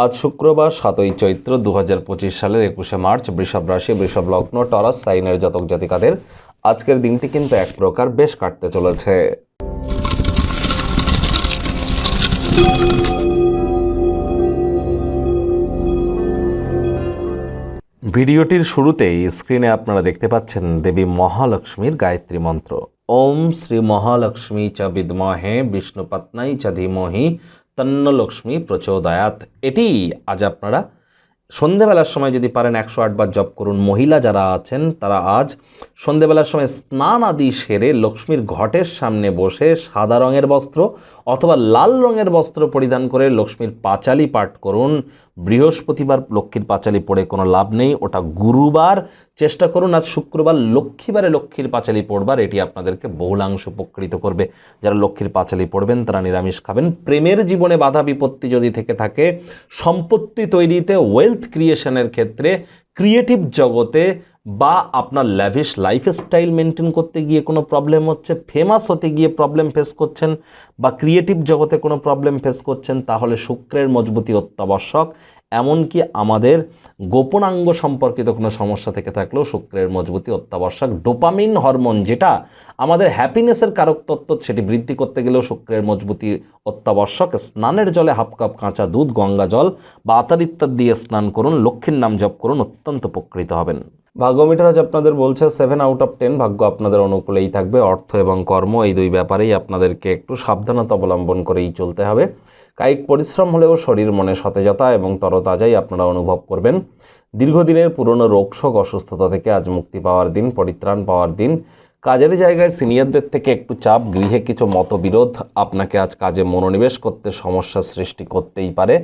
আজ শুক্রবার 7ই চৈত্র 2025 সালের 21শে মার্চ বৃষভ রাশি বৃষভ লগ্ন টরাস সাইনের জাতক জাতিকাদের আজকের দিনটি কিন্তু এক প্রকার বেশ কাটতে চলেছে। ভিডিওটির শুরুতেই স্ক্রিনে আপনারা দেখতে পাচ্ছেন দেবী মহালক্ষ্মীর গায়ত্রী মন্ত্র। ওম শ্রী মহালক্ষ্মী চ বিদ্মহে বিষ্ণুপত্নী চ ধীমহি তন্ন লক্ষ্মী প্রচোদয়াৎ। এটি আজ আপনারা সন্ধেবেলার সময় যদি পারেন 108 বার জপ করুন। মহিলা যারা আছেন তারা আজ সন্ধেবেলার সময় স্নান আদি সেরে লক্ষ্মীর ঘটের সামনে বসে সাদা রঙের বস্ত্র অথবা লাল রঙের বস্ত্র পরিধান করে লক্ষ্মীর পাঁচালী পাঠ করুন। বৃহস্পতিবার লক্ষ্মীর পাঁচালী পড়ে কোনো লাভ নেই, ওটা গুরুবার চেষ্টা করুন। আজ শুক্রবার লক্ষ্মীবারে লক্ষ্মীর পাঁচালী পড়বার, এটি আপনাদেরকে বহুলাংশ উপকৃত করবে। যারা লক্ষ্মীর পাঁচালী পড়বেন তারা নিরামিষ খাবেন। প্রেমের জীবনে বাধা বিপত্তি যদি থেকে থাকে, সম্পত্তি তৈরিতে, ওয়েলথ ক্রিয়েশনের ক্ষেত্রে, ক্রিয়েটিভ জগতে বা আপনার ল্যাভিশ লাইফস্টাইল মেনটেন করতে গিয়ে কোনো প্রবলেম হচ্ছে, ফেমাস হতে গিয়ে প্রবলেম ফেস করছেন বা ক্রিয়েটিভ জগতে কোনো প্রবলেম ফেস করছেন, তাহলে শুক্রের মজবুতি অত্যাবশ্যক। এমনকি আমাদের গোপনাঙ্গ সম্পর্কিত কোনো সমস্যা থেকে থাকলেও শুক্রের মজবুতি অত্যাবশ্যক। ডোপামিন হরমোন যেটা আমাদের হ্যাপিনেসের কারক তত্ত্ব, সেটি বৃদ্ধি করতে গেলেও শুক্রের মজবুতি অত্যাবশ্যক। স্নানের জলে হাফ কাপ কাঁচা দুধ, গঙ্গা জল বা আতর ইত্যাদি দিয়ে স্নান করুন, লক্ষ্মীর নাম জপ করুন, অত্যন্ত উপকৃত হবেন। ভাগ্য মিটার আজ আপনাদের বলছে 7/10। ভাগ্য আপনাদের অনুকূলেই থাকবে। অর্থ এবং কর্ম এই দুই ব্যাপারেই আপনাদেরকে একটু সাবধানতা অবলম্বন করেই চলতে হবে। কায়িক পরিশ্রম হলেও শরীর মনে সতেজতা এবং তরতাজাই আপনারা অনুভব করবেন। দীর্ঘদিনের পুরনো রোগশোক অসুস্থতা থেকে আজ মুক্তি পাওয়ার দিন, পরিত্রাণ পাওয়ার দিন। কাজের জায়গায় সিনিয়রদের থেকে একটু চাপ, গৃহে কিছু মতবিরোধ আপনাকে আজ কাজে মনোনিবেশ করতে সমস্যার সৃষ্টি করতেই পারে।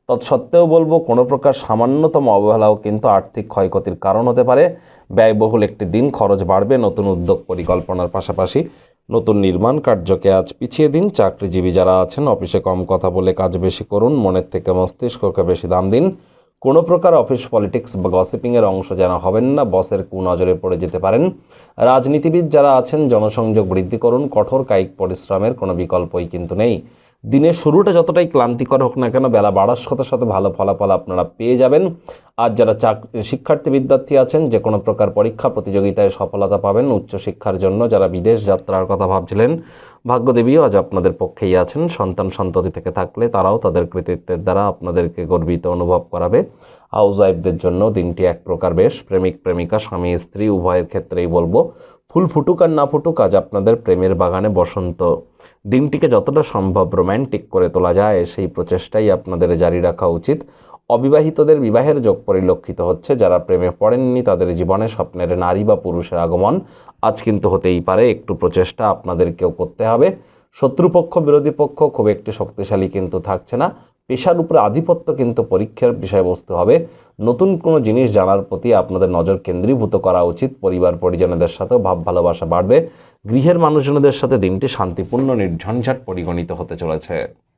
তৎসত্ত্বেও বলবো, কোনো প্রকার সামান্যতম অবহেলাও কিন্তু আর্থিক ক্ষয়ক্ষতির কারণ হতে পারে। ব্যয়বহুল একটি দিন, খরচ বাড়বে। নতুন উদ্যোগ পরিকল্পনার পাশাপাশি নতুন নির্মাণ কার্যকে আজ পিছিয়ে দিন। চাকরিজীবী যারা আছেন অফিসে কম কথা বলে কাজ বেশি করুন, মনের থেকে মস্তিষ্ককে বেশি দাম দিন। কোনো প্রকার অফিস পলিটিক্স বা গসিপিংয়ের অংশ যেন হবেন না, বসের কুনজরে পড়ে যেতে পারেন। রাজনীতিবিদ যারা আছেন জনসংযোগ বৃদ্ধি করুন। কঠোর কায়িক পরিশ্রমের কোনো বিকল্পই কিন্তু নেই। দিনের শুরুটা যতটাই ক্লান্তিকর হোক না কেন, বেলা বাড়ার সাথে সাথে ভালো ফলাফল আপনারা পেয়ে যাবেন। আর যারা শিক্ষার্থী বিদ্যার্থী আছেন, যে কোনো প্রকার পরীক্ষা প্রতিযোগিতায় সফলতা পাবেন। উচ্চশিক্ষার জন্য যারা বিদেশ যাত্রার কথা ভাবছিলেন, ভাগ্যদেবীও আজ আপনাদের পক্ষেই আছেন। সন্তান সন্ততি থেকে থাকলে তারাও তাদের কৃতিত্বের দ্বারা আপনাদেরকে গর্বিত অনুভব করাবে। হাউস ওয়াইফদের জন্য দিনটি এক প্রকার বেশ। প্রেমিক প্রেমিকা, স্বামী স্ত্রী উভয়ের ক্ষেত্রেই বলবো, ফুল ফুটুক আর না ফুটুক, আজ আপনাদের প্রেমের বাগানে বসন্ত। দিনটিকে যতটা সম্ভব রোম্যান্টিক করে তোলা যায় সেই প্রচেষ্টাই আপনাদের জারি রাখা উচিত। অবিবাহিতদের বিবাহের যোগ পরিলক্ষিত হচ্ছে। যারা প্রেমে পড়েননি তাদের জীবনে স্বপ্নের নারী বা পুরুষের আগমন আজ কিন্তু হতেই পারে। একটু প্রচেষ্টা আপনাদেরকেও করতে হবে। শত্রুপক্ষ বিরোধী পক্ষ খুব একটি শক্তিশালী কিন্তু থাকছে না। পেশার উপরে আধিপত্য কিন্তু পরীক্ষার বিষয়বস্তু হবে। নতুন কোনো জিনিস জানার প্রতি আপনাদের নজর কেন্দ্রীভূত করা উচিত। পরিবার পরিজনদের সাথেও ভাব ভালোবাসা বাড়বে। গৃহের মানুষজনদের সাথে দিনটি শান্তিপূর্ণ নির্ঝঞ্ঝাট পরিগণিত হতে চলেছে।